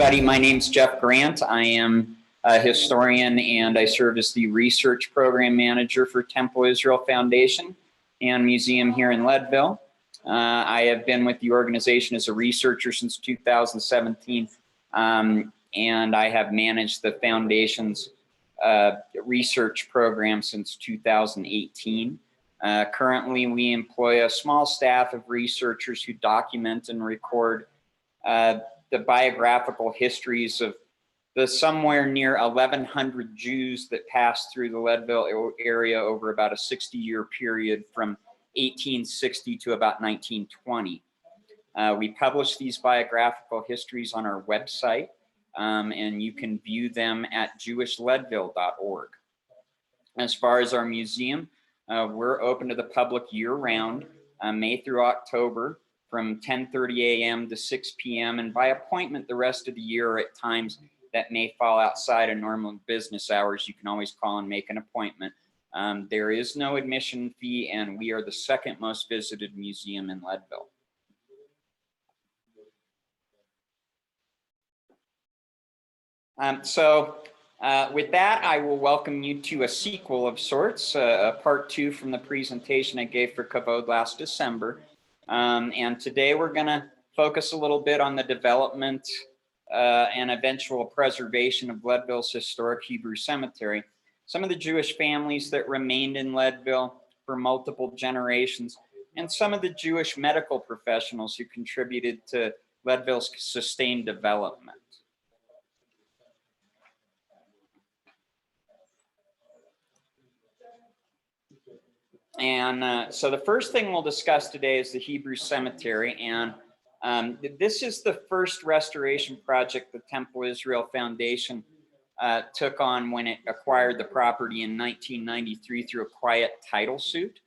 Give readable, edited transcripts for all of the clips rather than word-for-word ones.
everybody. My name's Jeff Grant. I am a historian and I serve as the research program manager for Temple Israel Foundation and Museum here in Leadville. I have been with the organization as a researcher since 2017, and I have managed the foundation's research program since 2018. Currently, we employ a small staff of researchers who document and record the biographical histories of the somewhere near 1,100 Jews that passed through the Leadville area over about a 60-year period from 1860 to about 1920. We publish these biographical histories on our website, and you can view them at jewishleadville.org. As far as our museum, we're open to the public year-round, May through October, from 10:30 a.m. to 6 p.m. and by appointment the rest of the year at times that may fall outside of normal business hours. You can always call and make an appointment. There is no admission fee, and we are the second most visited museum in Leadville. With that, I will welcome you to a sequel of sorts, a part 2 from the presentation I gave for Kavod last December. And today we're going to focus a little bit on the development and eventual preservation of Leadville's historic Hebrew cemetery. Some of the Jewish families that remained in Leadville for multiple generations, and some of the Jewish medical professionals who contributed to Leadville's sustained development. And so the first thing we'll discuss today is the Hebrew cemetery. And this is the first restoration project the Temple Israel Foundation took on when it acquired the property in 1993 through a quiet title suit.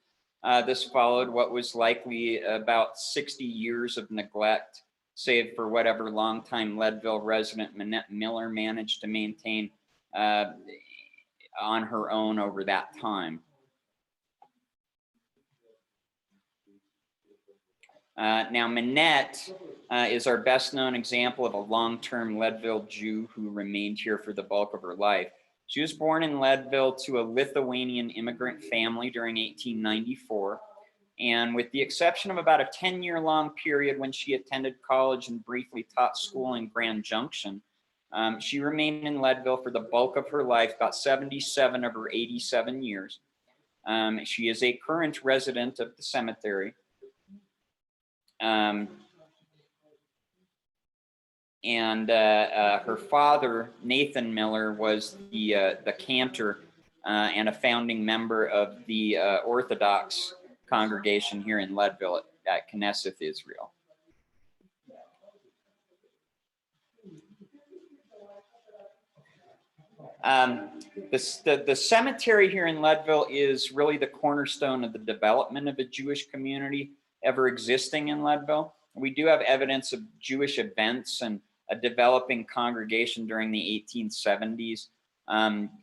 This followed what was likely about 60 years of neglect, save for whatever longtime Leadville resident Minette Miller managed to maintain on her own over that time. Now, Minette is our best known example of a long-term Leadville Jew who remained here for the bulk of her life. She was born in Leadville to a Lithuanian immigrant family during 1894. And with the exception of about a 10-year-long period when she attended college and briefly taught school in Grand Junction, she remained in Leadville for the bulk of her life, about 77 of her 87 years. She is a current resident of the cemetery. Her father, Nathan Miller, was the cantor and a founding member of the Orthodox congregation here in Leadville at Knesset, Israel. The cemetery here in Leadville is really the cornerstone of the development of a Jewish community ever existing in Leadville. We do have evidence of Jewish events and a developing congregation during the 1870s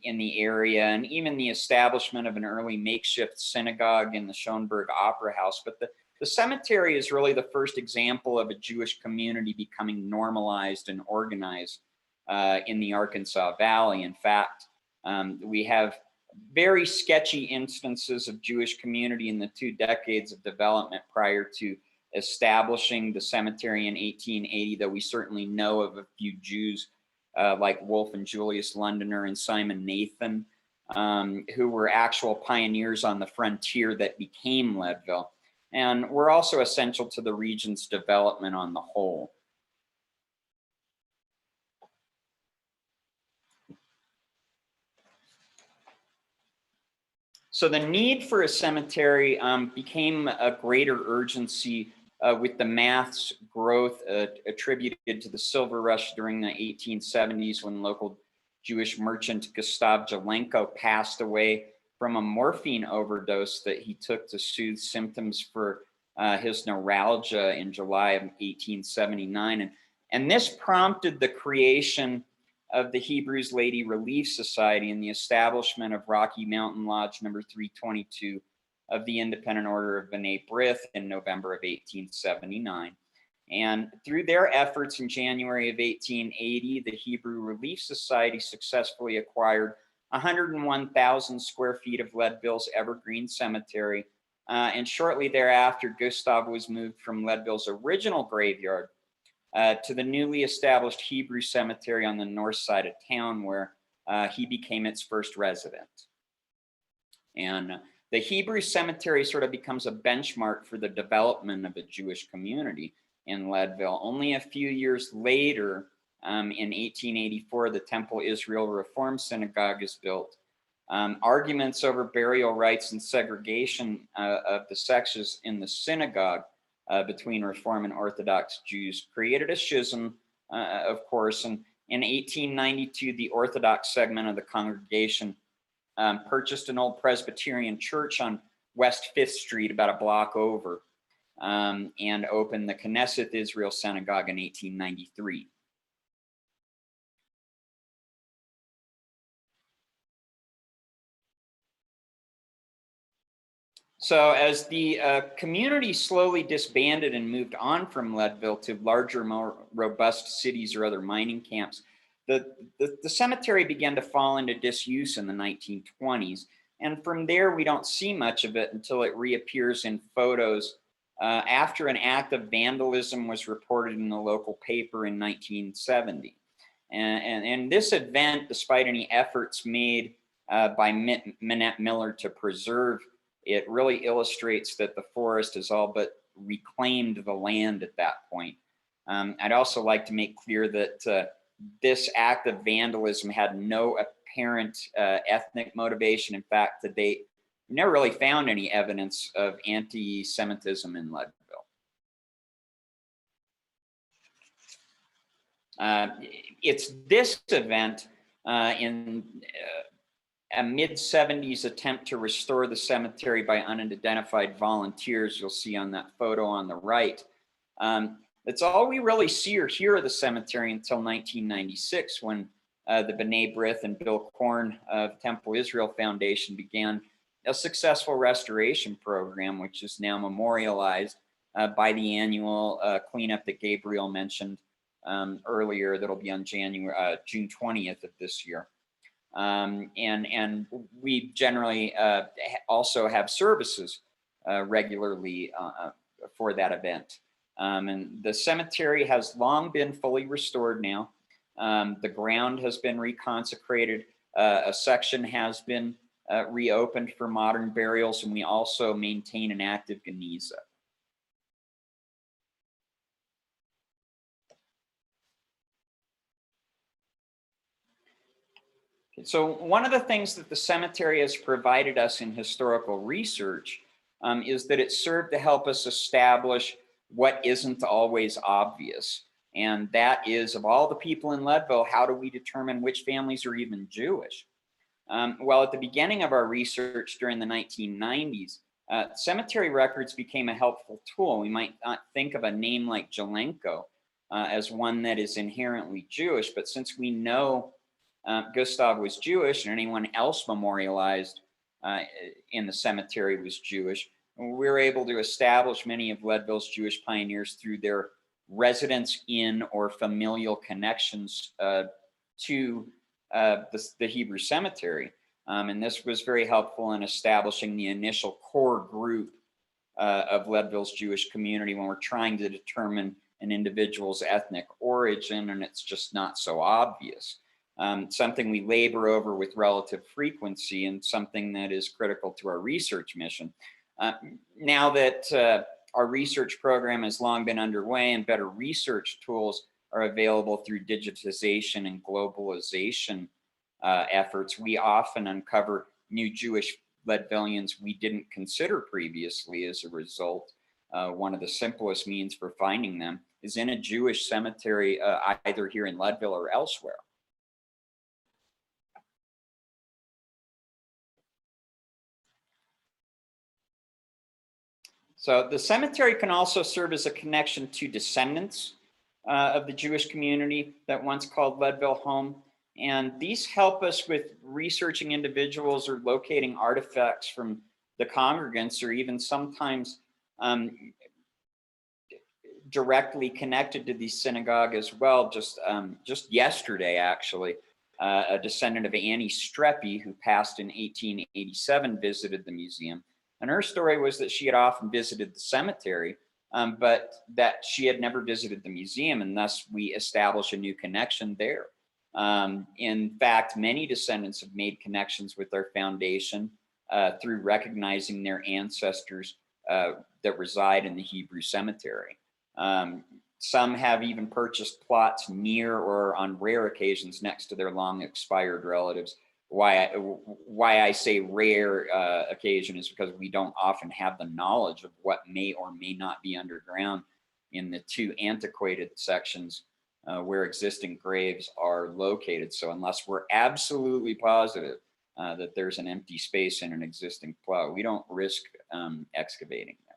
in the area, and even the establishment of an early makeshift synagogue in the Schoenberg Opera House. But the cemetery is really the first example of a Jewish community becoming normalized and organized in the Arkansas Valley. In fact, we have very sketchy instances of Jewish community in the 2 decades of development prior to establishing the cemetery in 1880, though we certainly know of a few Jews like Wolf and Julius Londoner and Simon Nathan, who were actual pioneers on the frontier that became Leadville, and were also essential to the region's development on the whole. So the need for a cemetery became a greater urgency with the mass growth attributed to the silver rush during the 1870s, when local Jewish merchant Gustav Jelenko passed away from a morphine overdose that he took to soothe symptoms for his neuralgia in July of 1879. And this prompted the creation of the Hebrews Lady Relief Society and the establishment of Rocky Mountain Lodge number 322 of the Independent Order of B'nai B'rith in November of 1879. And through their efforts in January of 1880, the Hebrew Relief Society successfully acquired 101,000 square feet of Leadville's Evergreen Cemetery. And shortly thereafter, Gustav was moved from Leadville's original graveyard to the newly established Hebrew Cemetery on the north side of town, where he became its first resident. And the Hebrew Cemetery sort of becomes a benchmark for the development of a Jewish community in Leadville. Only a few years later, in 1884, the Temple Israel Reform Synagogue is built. Arguments over burial rights and segregation of the sexes in the synagogue between Reform and Orthodox Jews created a schism, of course. And in 1892, the Orthodox segment of the congregation purchased an old Presbyterian church on West 5th Street, about a block over, and opened the Knesset Israel Synagogue in 1893. So as the community slowly disbanded and moved on from Leadville to larger, more robust cities or other mining camps, the cemetery began to fall into disuse in the 1920s. And from there, we don't see much of it until it reappears in photos after an act of vandalism was reported in the local paper in 1970. And this event, despite any efforts made by Minette Miller to preserve it, really illustrates that the forest has all but reclaimed the land at that point. I'd also like to make clear that this act of vandalism had no apparent ethnic motivation. In fact, to date, we never really found any evidence of anti-Semitism in Leadville. It's this event in a mid-70s attempt to restore the cemetery by unidentified volunteers, you'll see on that photo on the right. That's all we really see or hear of the cemetery until 1996, when the B'nai B'rith and Bill Korn of Temple Israel Foundation began a successful restoration program, which is now memorialized by the annual cleanup that Gabriel mentioned earlier. That'll be on June 20th of this year. And we generally also have services regularly for that event. And the cemetery has long been fully restored now. The ground has been reconsecrated. A section has been reopened for modern burials, and we also maintain an active Geniza. So one of the things that the cemetery has provided us in historical research is that it served to help us establish what isn't always obvious. And that is, of all the people in Leadville, how do we determine which families are even Jewish? Well, at the beginning of our research during the 1990s, cemetery records became a helpful tool. We might not think of a name like Jelenko as one that is inherently Jewish, but since we know Gustav was Jewish and anyone else memorialized in the cemetery was Jewish, we were able to establish many of Leadville's Jewish pioneers through their residence in or familial connections to the Hebrew cemetery. And this was very helpful in establishing the initial core group of Leadville's Jewish community when we're trying to determine an individual's ethnic origin and it's just not so obvious. Something we labor over with relative frequency and something that is critical to our research mission. Now that our research program has long been underway and better research tools are available through digitization and globalization efforts, we often uncover new Jewish Leadvillians we didn't consider previously. As a result, one of the simplest means for finding them is in a Jewish cemetery, either here in Leadville or elsewhere. So the cemetery can also serve as a connection to descendants of the Jewish community that once called Leadville home. And these help us with researching individuals or locating artifacts from the congregants, or even sometimes directly connected to the synagogue as well. Just yesterday, actually, a descendant of Annie Streppy, who passed in 1887, visited the museum. And her story was that she had often visited the cemetery, but that she had never visited the museum, and thus we establish a new connection there. In fact, many descendants have made connections with our foundation through recognizing their ancestors that reside in the Hebrew cemetery. Some have even purchased plots near or on rare occasions next to their long expired relatives. Why I say rare occasion is because we don't often have the knowledge of what may or may not be underground in the two antiquated sections where existing graves are located. So unless we're absolutely positive that there's an empty space in an existing plot, we don't risk excavating there.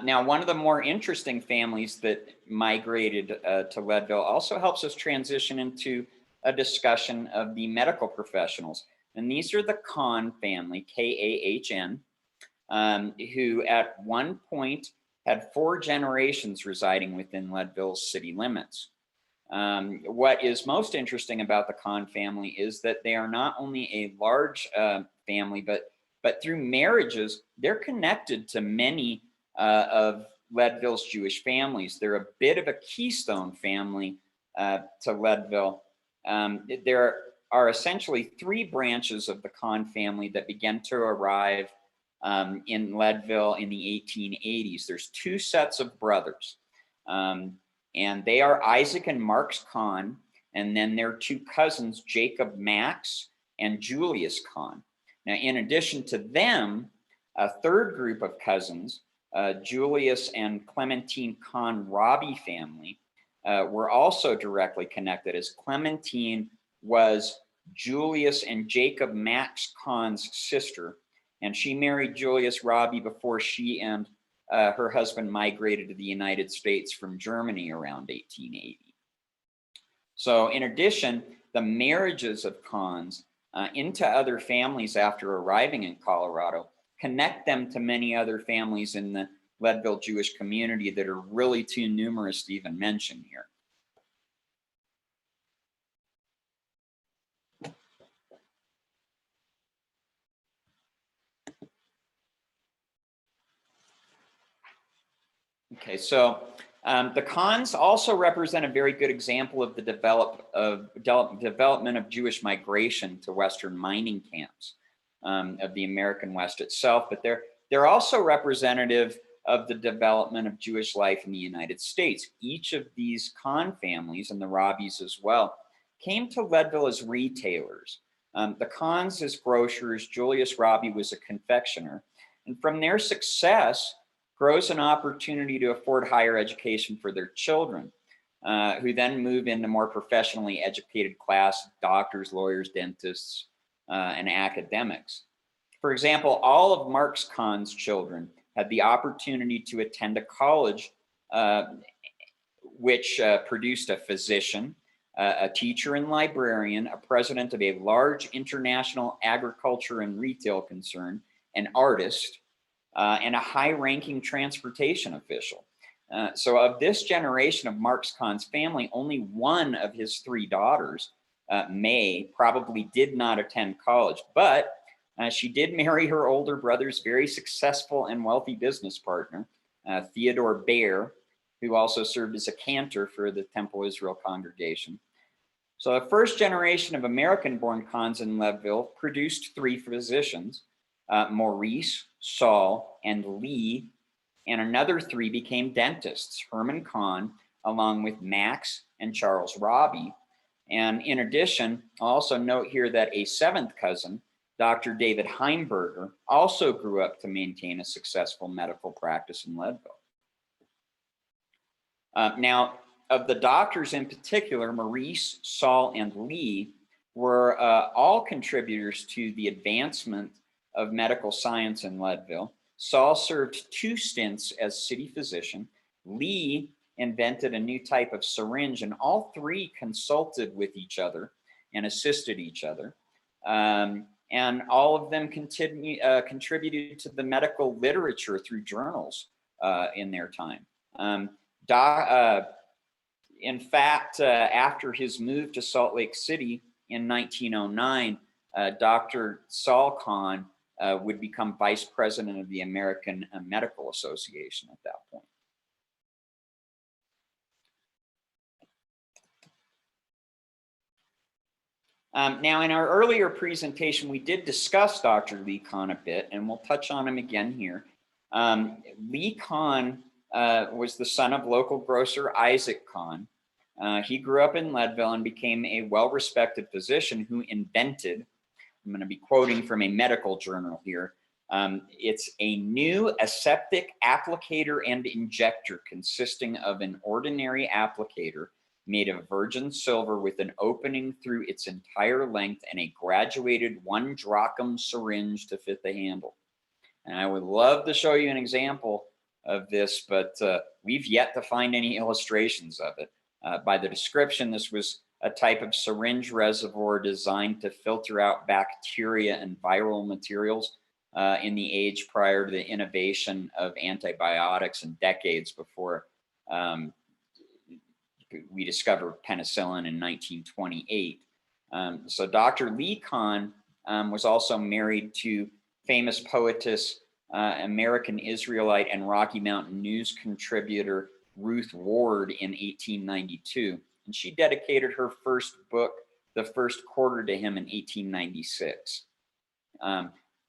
Now, one of the more interesting families that migrated to Leadville also helps us transition into a discussion of the medical professionals. And these are the Kahn family, K-A-H-N, who at one point had 4 generations residing within Leadville's city limits. What is most interesting about the Kahn family is that they are not only a large family, but through marriages, they're connected to many of Leadville's Jewish families. They're a bit of a keystone family to Leadville. There are essentially 3 branches of the Kahn family that began to arrive in Leadville in the 1880s. There's 2 sets of brothers, and they are Isaac and Marx Kahn, and then their 2 cousins, Jacob Max and Julius Kahn. Now, in addition to them, a 3rd group of cousins, Julius and Clementine Kahn Robbie family, were also directly connected, as Clementine was Julius and Jacob Max Kahn's sister, and she married Julius Robbie before she and her husband migrated to the United States from Germany around 1880. So in addition, the marriages of Kahns into other families after arriving in Colorado connect them to many other families in the Leadville Jewish community that are really too numerous to even mention here. Okay, so the Kahns also represent a very good example of the development of Jewish migration to Western mining camps of the American West itself, but they're also representative of the development of Jewish life in the United States. Each of these Kahn families, and the Robbies as well, came to Leadville as retailers. The Kahns as grocers, Julius Robbie was a confectioner, and from their success grows an opportunity to afford higher education for their children, who then move into more professionally educated class, doctors, lawyers, dentists, and academics. For example, all of Marx Kahn's children had the opportunity to attend a college which produced a physician, a teacher and librarian, a president of a large international agriculture and retail concern, an artist, and a high-ranking transportation official. So of this generation of Marx Kahn's family, only one of his 3 daughters, May, probably did not attend college, but she did marry her older brother's very successful and wealthy business partner, Theodore Baer, who also served as a cantor for the Temple Israel congregation. So the first generation of American-born Kahns in Leadville produced 3 physicians, Maurice, Saul, and Lee, and another 3 became dentists, Herman Kahn, along with Max and Charles Robbie. And in addition, I'll also note here that a 7th cousin, Dr. David Heimberger, also grew up to maintain a successful medical practice in Leadville. Now, of the doctors in particular, Maurice, Saul, and Lee were all contributors to the advancement of medical science in Leadville. Saul served 2 stints as city physician. Lee invented a new type of syringe, and all 3 consulted with each other and assisted each other. and all of them contributed to the medical literature through journals in their time. In fact, after his move to Salt Lake City in 1909, Dr. Saul Kahn would become vice president of the American Medical Association at that point. Now, in our earlier presentation, we did discuss Dr. Lee Kahn a bit, and we'll touch on him again here. Lee Kahn was the son of local grocer Isaac Kahn. He grew up in Leadville and became a well-respected physician who invented, I'm going to be quoting from a medical journal here, it's a new aseptic applicator and injector consisting of an ordinary applicator made of virgin silver with an opening through its entire length and a graduated 1 drachm syringe to fit the handle. And I would love to show you an example of this, but we've yet to find any illustrations of it. By the description, this was a type of syringe reservoir designed to filter out bacteria and viral materials in the age prior to the innovation of antibiotics and decades before we discovered penicillin in 1928. So Dr. Lee Kahn was also married to famous poetess, American Israelite and Rocky Mountain News contributor Ruth Ward in 1892. And she dedicated her first book, The First Quarter, to him in 1896.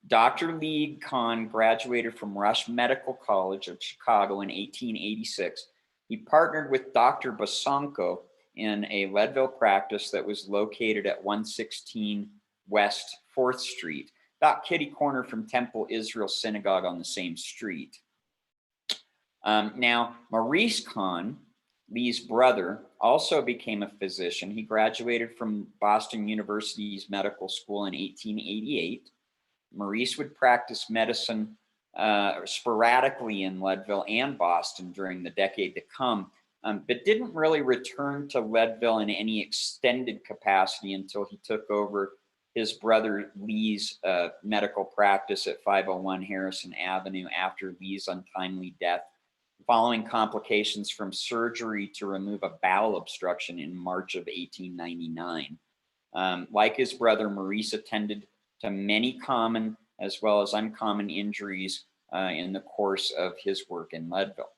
Dr. Lee Kahn graduated from Rush Medical College of Chicago in 1886. He partnered with Dr. Bosanko in a Leadville practice that was located at 116 West 4th Street, about kitty corner from Temple Israel Synagogue on the same street. Now, Maurice Kahn, Lee's brother, also became a physician. He graduated from Boston University's medical school in 1888. Maurice would practice medicine sporadically in Leadville and Boston during the decade to come, but didn't really return to Leadville in any extended capacity until he took over his brother Lee's medical practice at 501 Harrison Avenue after Lee's untimely death, following complications from surgery to remove a bowel obstruction in March of 1899. Like his brother, Maurice attended to many common as well as uncommon injuries in the course of his work in Leadville.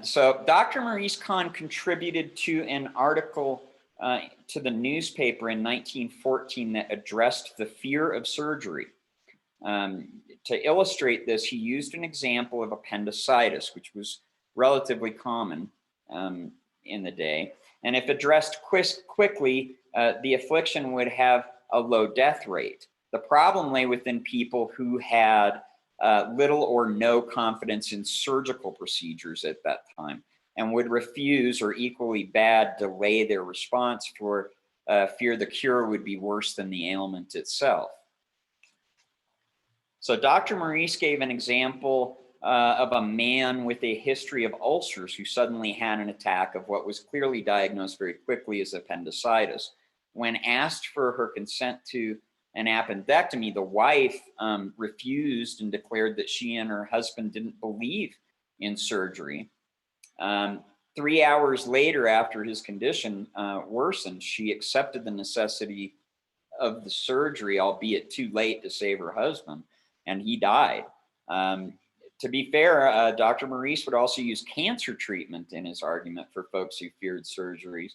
So Dr. Maurice Kahn contributed to an article to the newspaper in 1914 that addressed the fear of surgery. To illustrate this, he used an example of appendicitis, which was relatively common in the day. And if addressed quickly, the affliction would have a low death rate. The problem lay within people who had little or no confidence in surgical procedures at that time and would refuse, or equally bad, delay their response for fear the cure would be worse than the ailment itself. So Dr. Maurice gave an example of a man with a history of ulcers who suddenly had an attack of what was clearly diagnosed very quickly as appendicitis. When asked for her consent to an appendectomy, the wife refused and declared that she and her husband didn't believe in surgery. 3 hours later, after his condition worsened, she accepted the necessity of the surgery, albeit too late to save her husband, and he died. To be fair, Dr. Maurice would also use cancer treatment in his argument for folks who feared surgeries,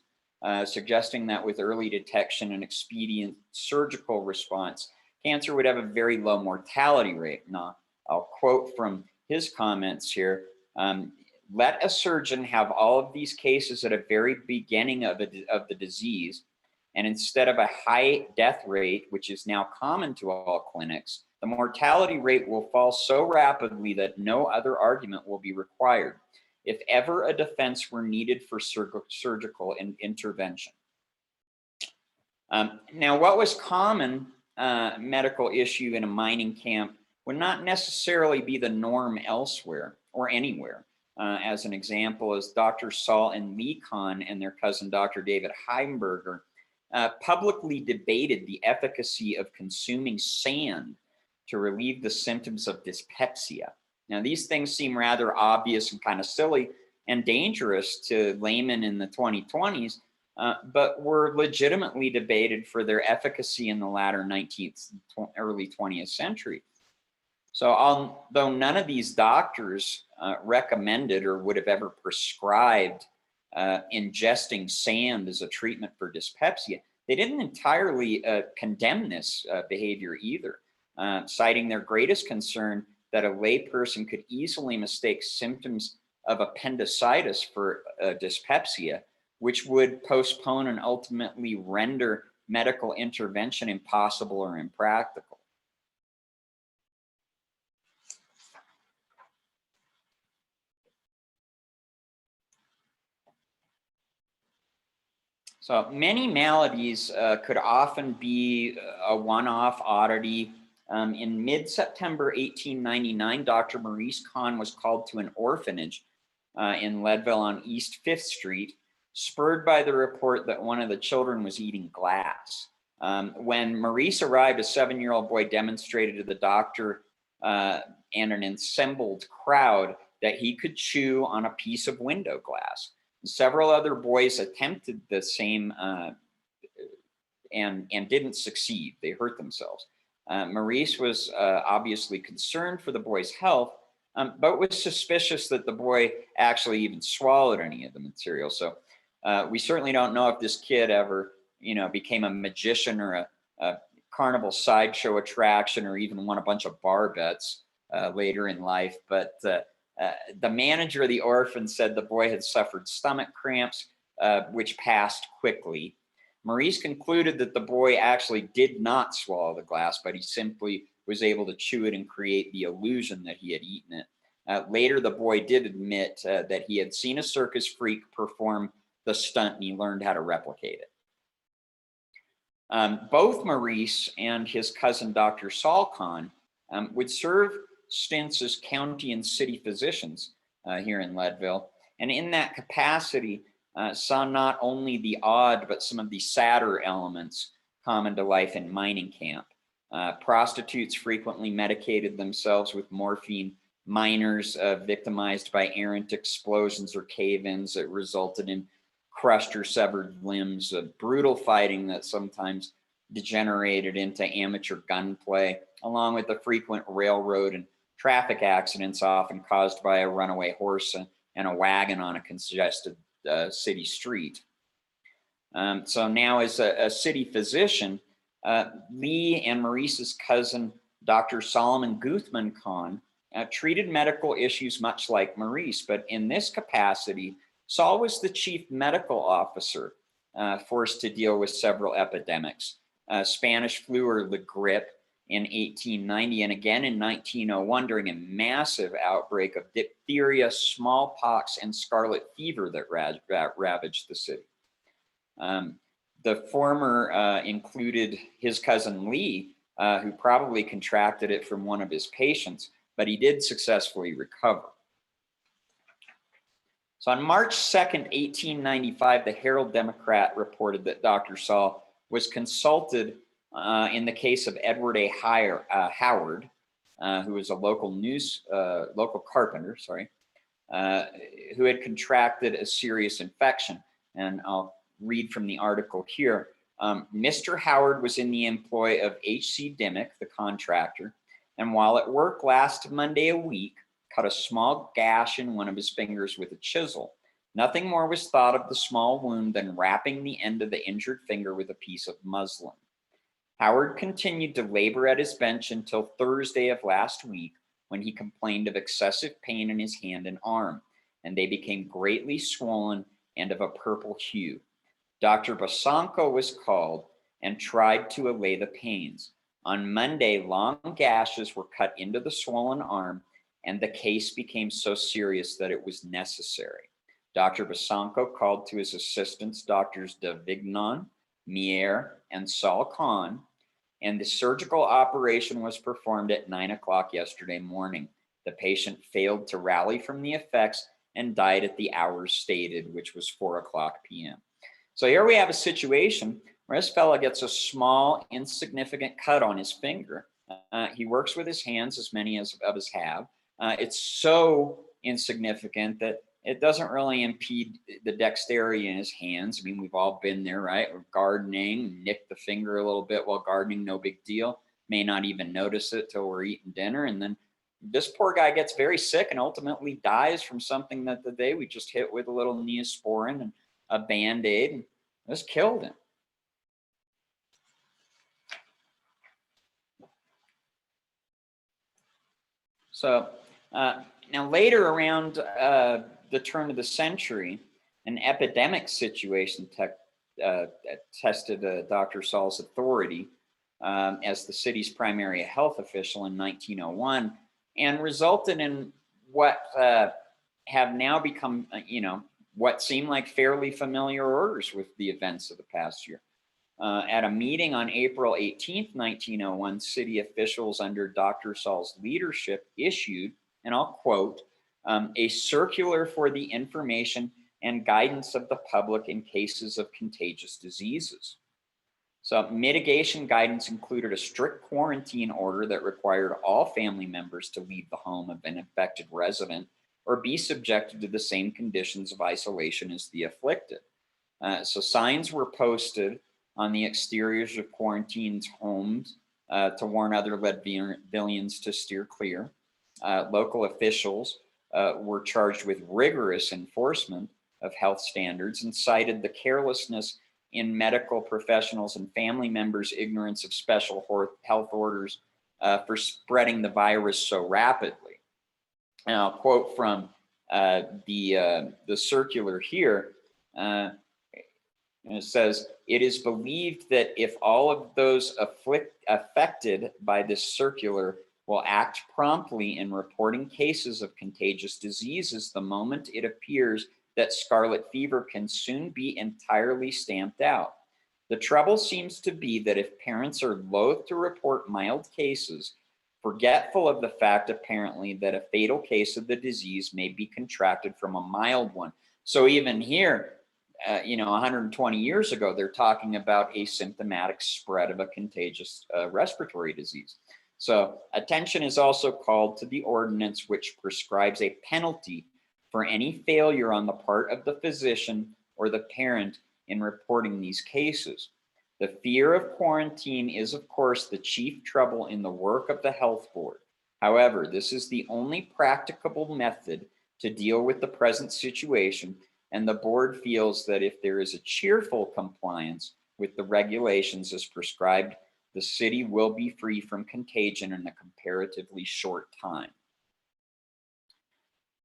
suggesting that with early detection and expedient surgical response, cancer would have a very low mortality rate. Now, I'll quote from his comments here. Let a surgeon have all of these cases at a very beginning of the disease, and instead of a high death rate, which is now common to all clinics, the mortality rate will fall so rapidly that no other argument will be required, if ever a defense were needed for surgical intervention. Now, what was common medical issue in a mining camp would not necessarily be the norm elsewhere or anywhere. as an example, is Dr. Saul and Lee Kahn and their cousin, Dr. David Heimberger, publicly debated the efficacy of consuming sand to relieve the symptoms of dyspepsia. Now, these things seem rather obvious and kind of silly and dangerous to laymen in the 2020s, but were legitimately debated for their efficacy in the latter 19th, early 20th century. So although none of these doctors recommended or would have ever prescribed ingesting sand as a treatment for dyspepsia, they didn't entirely condemn this behavior either, citing their greatest concern that a layperson could easily mistake symptoms of appendicitis for dyspepsia, which would postpone and ultimately render medical intervention impossible or impractical. So many maladies could often be a one-off oddity. In mid-September 1899, Dr. Maurice Kahn was called to an orphanage in Leadville on East 5th Street, spurred by the report that one of the children was eating glass. When Maurice arrived, a 7-year-old boy demonstrated to the doctor and an assembled crowd that he could chew on a piece of window glass. Several other boys attempted the same and didn't succeed. They hurt themselves. Maurice was obviously concerned for the boy's health, but was suspicious that the boy actually even swallowed any of the material. So we certainly don't know if this kid ever, became a magician or a carnival sideshow attraction, or even won a bunch of bar bets later in life. But the manager of the orphan said the boy had suffered stomach cramps, which passed quickly. Maurice concluded that the boy actually did not swallow the glass, but he simply was able to chew it and create the illusion that he had eaten it. Later, the boy did admit that he had seen a circus freak perform the stunt, and he learned how to replicate it. Both Maurice and his cousin, Dr. Saul Kahn, would serve stints as county and city physicians here in Leadville. And in that capacity, saw not only the odd, but some of the sadder elements common to life in mining camp. Prostitutes frequently medicated themselves with morphine. Miners victimized by errant explosions or cave-ins that resulted in crushed or severed limbs. Brutal fighting that sometimes degenerated into amateur gunplay, along with the frequent railroad and traffic accidents often caused by a runaway horse and a wagon on a congested city street. So now, as a city physician, Lee and Maurice's cousin, Dr. Solomon Guthman Kahn, treated medical issues much like Maurice, but in this capacity, Saul was the chief medical officer forced to deal with several epidemics, Spanish flu or the grippe in 1890, and again in 1901 during a massive outbreak of diphtheria, smallpox, and scarlet fever that ravaged the city. The former included his cousin Lee, who probably contracted it from one of his patients, but he did successfully recover. So on March 2nd, 1895, the Herald Democrat reported that Dr. Saul was consulted in the case of Edward A. Howard, who was a local carpenter, who had contracted a serious infection. And I'll read from the article here. Mr. Howard was in the employ of H.C. Dimmick, the contractor, and while at work last Monday a week, cut a small gash in one of his fingers with a chisel. Nothing more was thought of the small wound than wrapping the end of the injured finger with a piece of muslin. Howard continued to labor at his bench until Thursday of last week, when he complained of excessive pain in his hand and arm, and they became greatly swollen and of a purple hue. Dr. Basanko was called and tried to allay the pains. On Monday, long gashes were cut into the swollen arm, and the case became so serious that it was necessary. Dr. Basanko called to his assistants, Drs. de Vignon, Mier, and Saul Kahn, and the surgical operation was performed at 9 o'clock yesterday morning. The patient failed to rally from the effects and died at the hours stated, which was 4:00 p.m. So here we have a situation where this fella gets a small, insignificant cut on his finger. He works with his hands, as many of us have. It's so insignificant that it doesn't really impede the dexterity in his hands. I mean, we've all been there, right? We're gardening, nick the finger a little bit while gardening, no big deal. May not even notice it till we're eating dinner. And then this poor guy gets very sick and ultimately dies from something that the day we just hit with a little Neosporin and a Band-Aid, and this killed him. So now later around the turn of the century, an epidemic situation tested Dr. Saul's authority as the city's primary health official in 1901 and resulted in what have now become, what seem like fairly familiar orders with the events of the past year. At a meeting on April 18th, 1901, city officials under Dr. Saul's leadership issued, and I'll quote, a circular for the information and guidance of the public in cases of contagious diseases. So mitigation guidance included a strict quarantine order that required all family members to leave the home of an infected resident or be subjected to the same conditions of isolation as the afflicted. So signs were posted on the exteriors of quarantined homes to warn other Leadvillians to steer clear. Local officials were charged with rigorous enforcement of health standards and cited the carelessness in medical professionals and family members' ignorance of special health orders for spreading the virus so rapidly. And I'll quote from the circular here. And it says, it is believed that if all of those affected by this circular will act promptly in reporting cases of contagious diseases the moment it appears that scarlet fever can soon be entirely stamped out. The trouble seems to be that if parents are loath to report mild cases, forgetful of the fact apparently that a fatal case of the disease may be contracted from a mild one. So even here, 120 years ago, they're talking about asymptomatic spread of a contagious respiratory disease. So attention is also called to the ordinance which prescribes a penalty for any failure on the part of the physician or the parent in reporting these cases. The fear of quarantine is, of course, the chief trouble in the work of the health board. However, this is the only practicable method to deal with the present situation, and the board feels that if there is a cheerful compliance with the regulations as prescribed, the city will be free from contagion in a comparatively short time.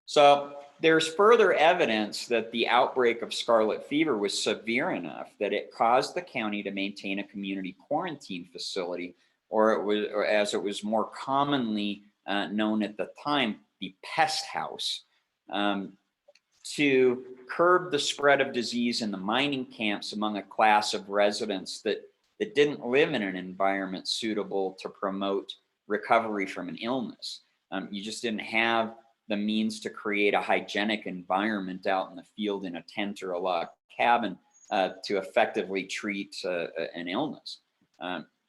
So there's further evidence that the outbreak of scarlet fever was severe enough that it caused the county to maintain a community quarantine facility, or as it was more commonly known at the time, the pest house, to curb the spread of disease in the mining camps among a class of residents that didn't live in an environment suitable to promote recovery from an illness. You just didn't have the means to create a hygienic environment out in the field in a tent or a log cabin to effectively treat an illness.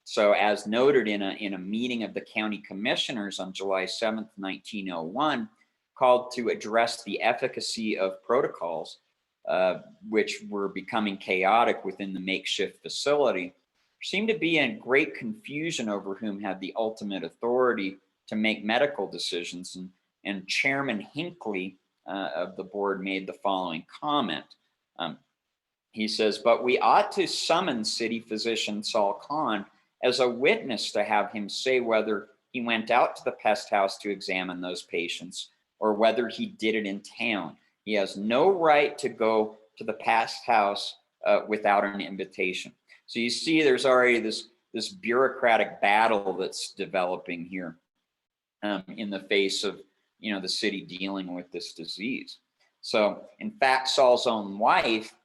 So as noted in a meeting of the county commissioners on July 7th, 1901, called to address the efficacy of protocols, which were becoming chaotic within the makeshift facility, there seemed to be in great confusion over whom had the ultimate authority to make medical decisions. And Chairman Hinckley of the board made the following comment. He says, but we ought to summon city physician Saul Kahn as a witness to have him say whether he went out to the pest house to examine those patients or whether he did it in town. He has no right to go to the pest house without an invitation. So you see there's already this bureaucratic battle that's developing here in the face of the city dealing with this disease. So in fact, Saul's own wife,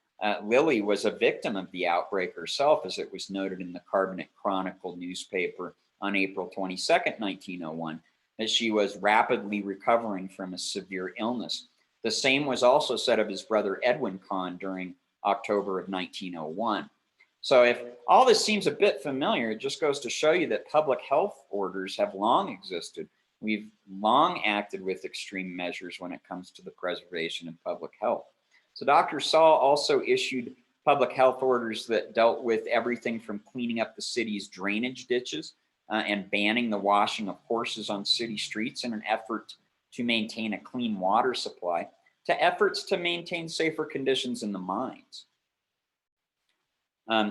Lily, was a victim of the outbreak herself, as it was noted in the Carbonate Chronicle newspaper on April 22nd, 1901, that she was rapidly recovering from a severe illness. The same was also said of his brother Edwin Kahn during October of 1901. So if all this seems a bit familiar, it just goes to show you that public health orders have long existed. We've long acted with extreme measures when it comes to the preservation of public health. So Dr. Saul also issued public health orders that dealt with everything from cleaning up the city's drainage ditches and banning the washing of horses on city streets in an effort to maintain a clean water supply, to efforts to maintain safer conditions in the mines.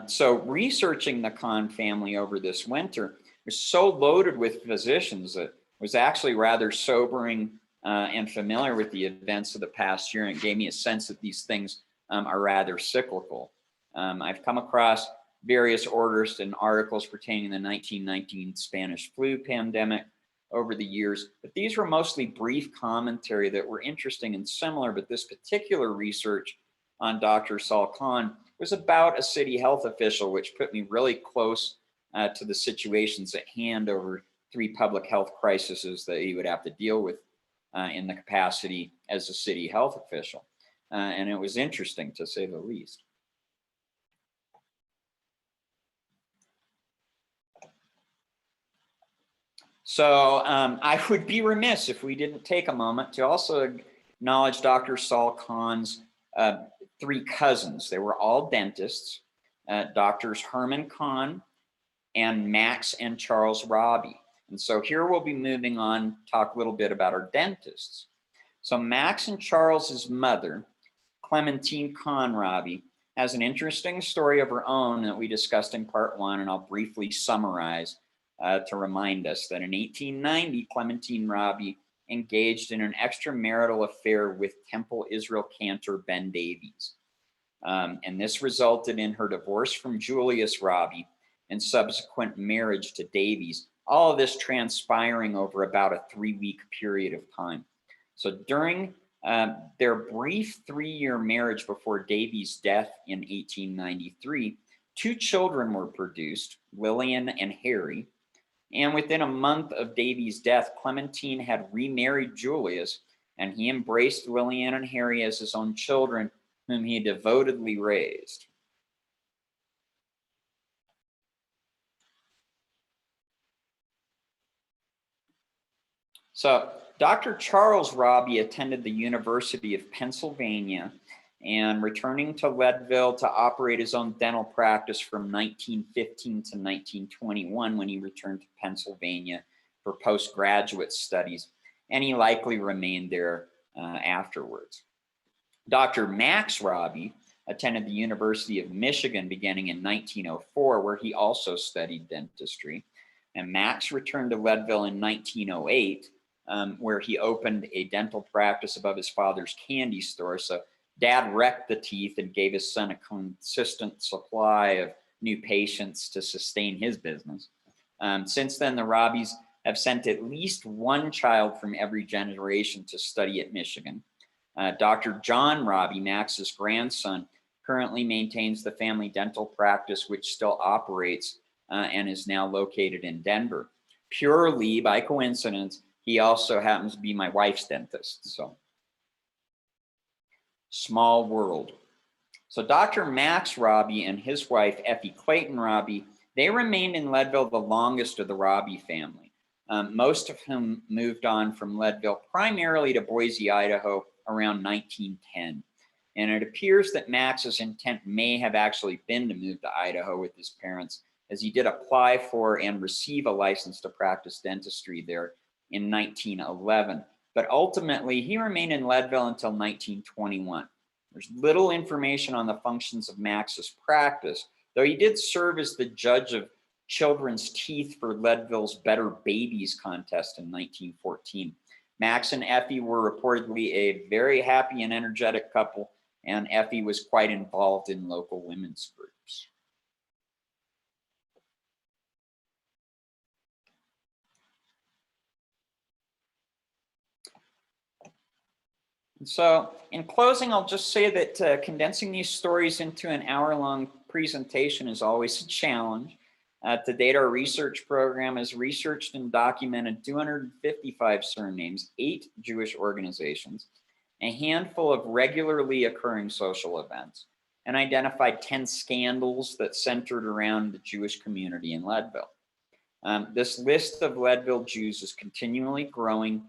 So researching the Kahn family over this winter was so loaded with physicians that it was actually rather sobering and familiar with the events of the past year, and it gave me a sense that these things are rather cyclical. I've come across various orders and articles pertaining to the 1919 Spanish flu pandemic over the years, but these were mostly brief commentary that were interesting and similar, but this particular research on Dr. Saul Kahn was about a city health official, which put me really close to the situations at hand over 3 public health crises that he would have to deal with in the capacity as a city health official. And it was interesting, to say the least. So I would be remiss if we didn't take a moment to also acknowledge Dr. Saul Kahn's 3 cousins. They were all dentists, Doctors Herman Kahn and Max and Charles Robbie. And so here we'll be moving on, talk a little bit about our dentists. So Max and Charles's mother, Clementine Kahn Robbie, has an interesting story of her own that we discussed in part 1, and I'll briefly summarize to remind us that in 1890, Clementine Robbie engaged in an extramarital affair with Temple Israel cantor Ben Davies. And this resulted in her divorce from Julius Robbie and subsequent marriage to Davies, all of this transpiring over about a 3-week period of time. So during their brief 3-year marriage before Davies' death in 1893, 2 children were produced, Lillian and Harry. And within a month of Davies' death, Clementine had remarried Julius, and he embraced Lillian and Harry as his own children, whom he devotedly raised. So Dr. Charles Robbie attended the University of Pennsylvania and returning to Leadville to operate his own dental practice from 1915 to 1921 when he returned to Pennsylvania for postgraduate studies, and he likely remained there afterwards. Dr. Max Robbie attended the University of Michigan beginning in 1904, where he also studied dentistry, and Max returned to Leadville in 1908, where he opened a dental practice above his father's candy store. So Dad wrecked the teeth and gave his son a consistent supply of new patients to sustain his business. Since then, the Robbies have sent at least 1 child from every generation to study at Michigan. Dr. John Robbie, Max's grandson, currently maintains the family dental practice, which still operates and is now located in Denver. Purely by coincidence, he also happens to be my wife's dentist. So, small world. So Dr. Max Robbie and his wife, Effie Clayton Robbie, they remained in Leadville the longest of the Robbie family, most of whom moved on from Leadville primarily to Boise, Idaho around 1910. And it appears that Max's intent may have actually been to move to Idaho with his parents, as he did apply for and receive a license to practice dentistry there in 1911. But ultimately, he remained in Leadville until 1921. There's little information on the functions of Max's practice, though he did serve as the judge of children's teeth for Leadville's Better Babies contest in 1914. Max and Effie were reportedly a very happy and energetic couple, and Effie was quite involved in local women's groups. So in closing, I'll just say that condensing these stories into an hour-long presentation is always a challenge. To date, our research program has researched and documented 255 surnames, 8 Jewish organizations, a handful of regularly occurring social events, and identified 10 scandals that centered around the Jewish community in Leadville. This list of Leadville Jews is continually growing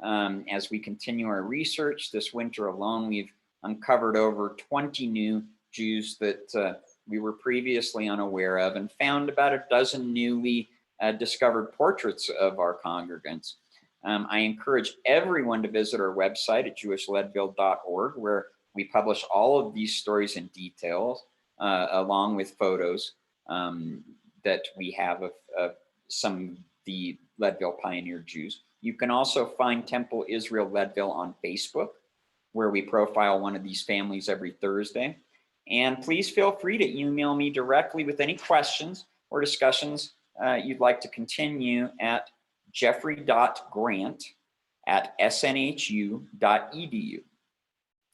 as we continue our research. This winter alone, we've uncovered over 20 new Jews that we were previously unaware of, and found about a dozen newly discovered portraits of our congregants. I encourage everyone to visit our website at jewishleadville.org, where we publish all of these stories in detail, along with photos that we have of some of the Leadville Pioneer Jews. You can also find Temple Israel Leadville on Facebook, where we profile one of these families every Thursday. And please feel free to email me directly with any questions or discussions you'd like to continue at jeffrey.grant@snhu.edu.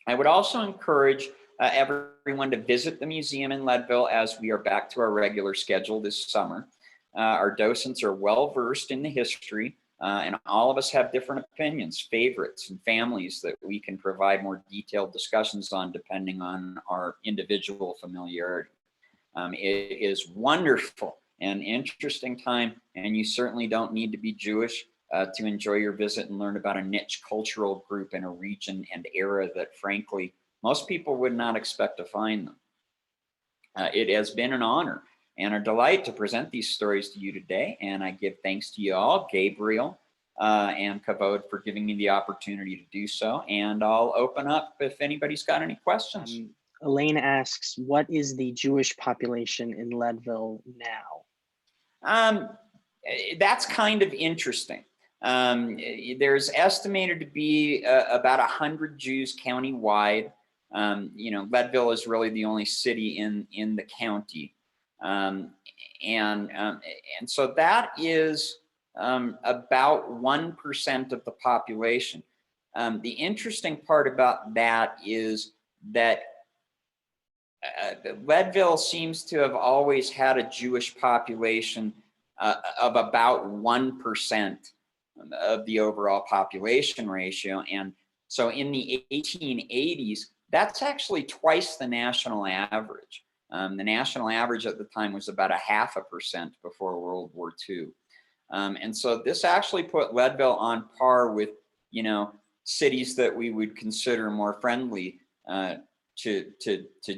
I would also encourage everyone to visit the museum in Leadville as we are back to our regular schedule this summer. Our docents are well versed in the history, and all of us have different opinions, favorites, and families that we can provide more detailed discussions on depending on our individual familiarity. It is wonderful and interesting time, and you certainly don't need to be Jewish to enjoy your visit and learn about a niche cultural group in a region and era that, frankly, most people would not expect to find them. It has been an honor and a delight to present these stories to you today, and I give thanks to you all, Gabriel and Kavod, for giving me the opportunity to do so. And I'll open up if anybody's got any questions. Elaine asks, what is the Jewish population in Leadville now? That's kind of interesting. There's estimated to be about 100 Jews countywide. Leadville is really the only city in the county. And so that is about 1% of the population. The interesting part about that is that Leadville seems to have always had a Jewish population of about 1% of the overall population ratio. And so in the 1880s, that's actually twice the national average. The national average at the time was about 0.5% before World War II. And so this actually put Leadville on par with, cities that we would consider more friendly to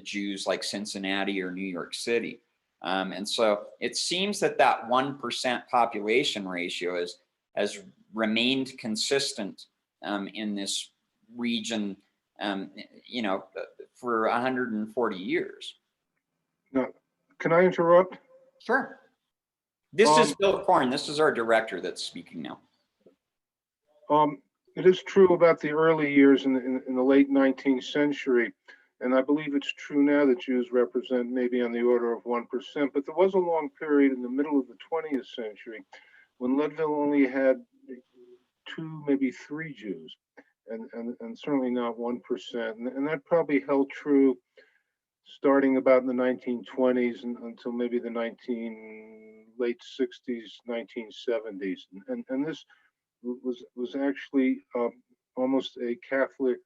Jews, like Cincinnati or New York City. And so it seems that 1% population ratio has remained consistent in this region, for 140 years. Now, can I interrupt? Sure. This is Bill Korn. This is our director that's speaking now. It is true about the early years in the late 19th century, and I believe it's true now that Jews represent maybe on the order of 1%, but there was a long period in the middle of the 20th century when Leadville only had 2, maybe 3 Jews, and certainly not 1%. And that probably held true starting about in the 1920s until maybe the late 60s, 1970s. And this was actually almost a Catholic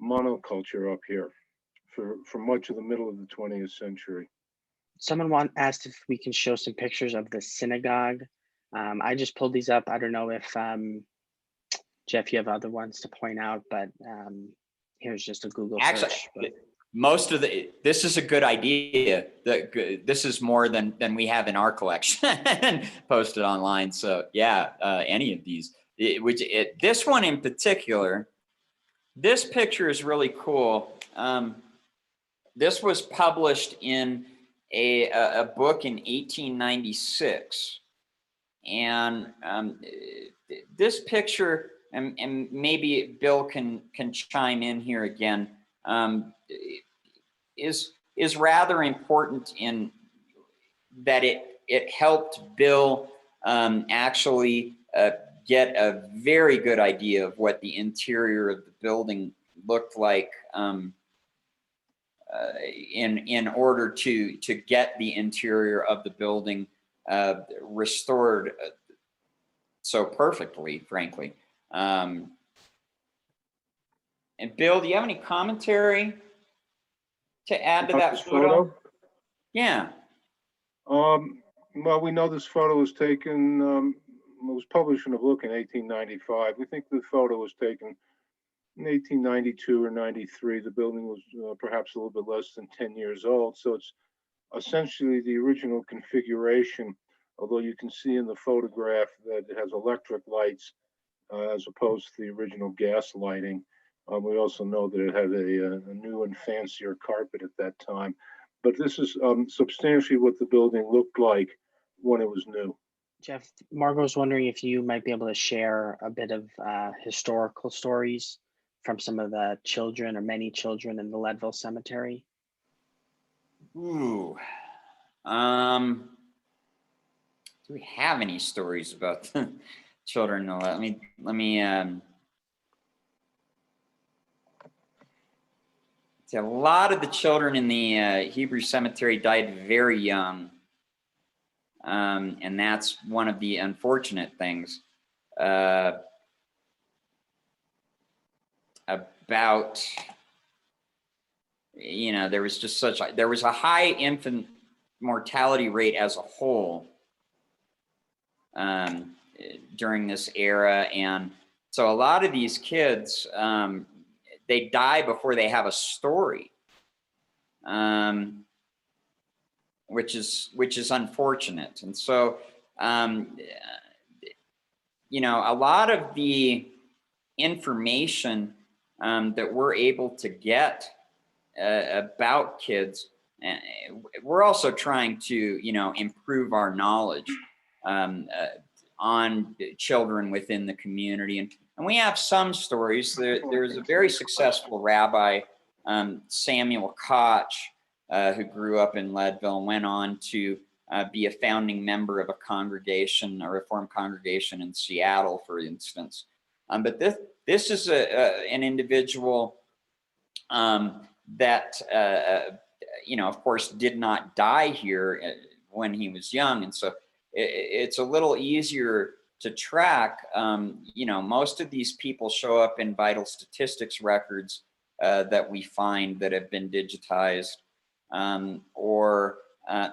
monoculture up here for much of the middle of the 20th century. Someone asked if we can show some pictures of the synagogue. I just pulled these up. I don't know if Jeff, you have other ones to point out, but here's just a Google search. Most of this is a good idea. This is more than we have in our collection posted online. So yeah, any of these, this one in particular, this picture is really cool. This was published in a book in 1896. And this picture, and maybe Bill can chime in here again, is rather important in that it helped Bill actually get a very good idea of what the interior of the building looked like in order to get the interior of the building restored so perfectly, frankly. And Bill, do you have any commentary to add to About that this photo? Yeah. Well, we know this photo was taken, it was published in a book in 1895. We think the photo was taken in 1892 or 93. The building was perhaps a little bit less than 10 years old. So it's essentially the original configuration, although you can see in the photograph that it has electric lights as opposed to the original gas lighting. We also know that it had a new and fancier carpet at that time. But this is substantially what the building looked like when it was new. Jeff, Margot's wondering if you might be able to share a bit of historical stories from some of the children or many children in the Leadville Cemetery. Ooh. Do we have any stories about the children? Let me see, a lot of the children in the Hebrew cemetery died very young. And that's one of the unfortunate things about, you know, there was a high infant mortality rate as a whole during this era. And so a lot of these kids, they die before they have a story, which is unfortunate. And so, you know, a lot of the information that we're able to get about kids, we're also trying to, you know, improve our knowledge on children within the community. And we have some stories. There's a very successful rabbi, Samuel Koch, who grew up in Leadville and went on to be a founding member of a congregation, a Reformed congregation in Seattle, for instance. But this is an individual that, you know, of course, did not die here when he was young. And so it's a little easier to track. You know, most of these people show up in vital statistics records that we find that have been digitized, or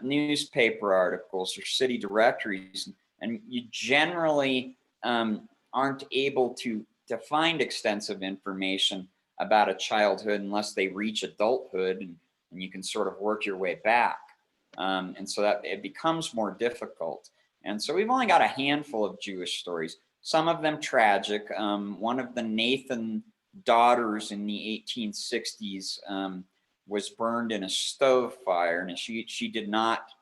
newspaper articles or city directories. And you generally aren't able to find extensive information about a childhood unless they reach adulthood, and you can sort of work your way back. And so that it becomes more difficult. And so we've only got a handful of Jewish stories, some of them tragic. One of the Nathan daughters in the 1860s was burned in a stove fire, and she did not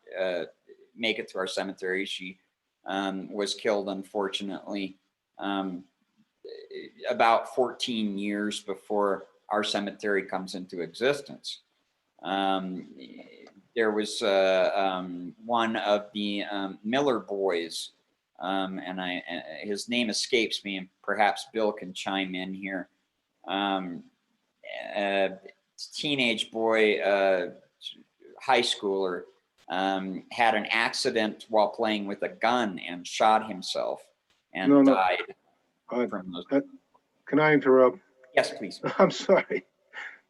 make it to our cemetery. She was killed, unfortunately, about 14 years before our cemetery comes into existence. There was one of the Miller boys, and his name escapes me, and perhaps Bill can chime in here. Teenage boy, high schooler, had an accident while playing with a gun and shot himself and died from those. Can I interrupt? Yes, please. I'm sorry.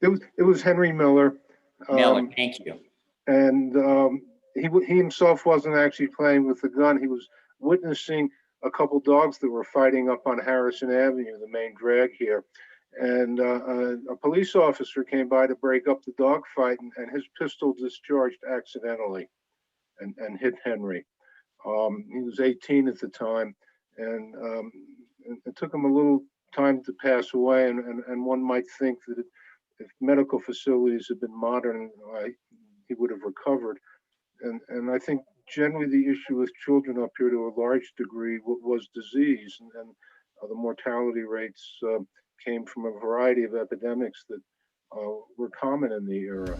It was Henry Miller. Miller, thank you. And he himself wasn't actually playing with the gun. He was witnessing a couple dogs that were fighting up on Harrison Avenue, the main drag here. And a police officer came by to break up the dog fight, and his pistol discharged accidentally and hit Henry. He was 18 at the time, and it took him a little time to pass away. And one might think that if medical facilities had been modern, he would have recovered. And I think generally the issue with children up here to a large degree was disease, and the mortality rates came from a variety of epidemics that were common in the era.